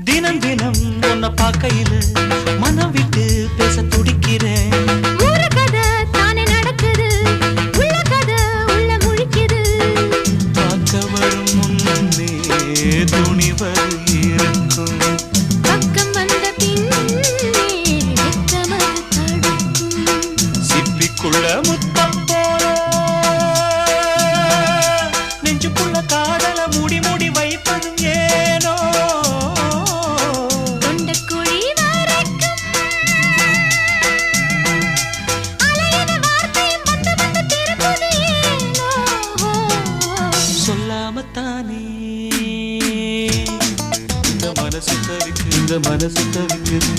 தினம் தினம் உன்னை பார்க்கையில மனம் விட்டு பேச துடிக்கிறேன். ஊர கதை தானே நடக்குது, உள்ள கதை உள்ள முழிக்குது. பார்க்க வரும் முன்னே துணிவர் இருக்கும், பக்கம் வந்த பின்னே வெட்கமது தடுக்கும். சிப்பிக்குள்ள முத்தம் போல நெஞ்சுக்குள்ள காதல மூடி மூடி வைப்பதும் ஏனோ. தொண்டக்குழி வரைக்கும் அலையின வார்த்தையும் வந்து வந்து திரும்புது ஏனோ. சொல்லாமத்தானே இந்த மனசு தவிக்குது.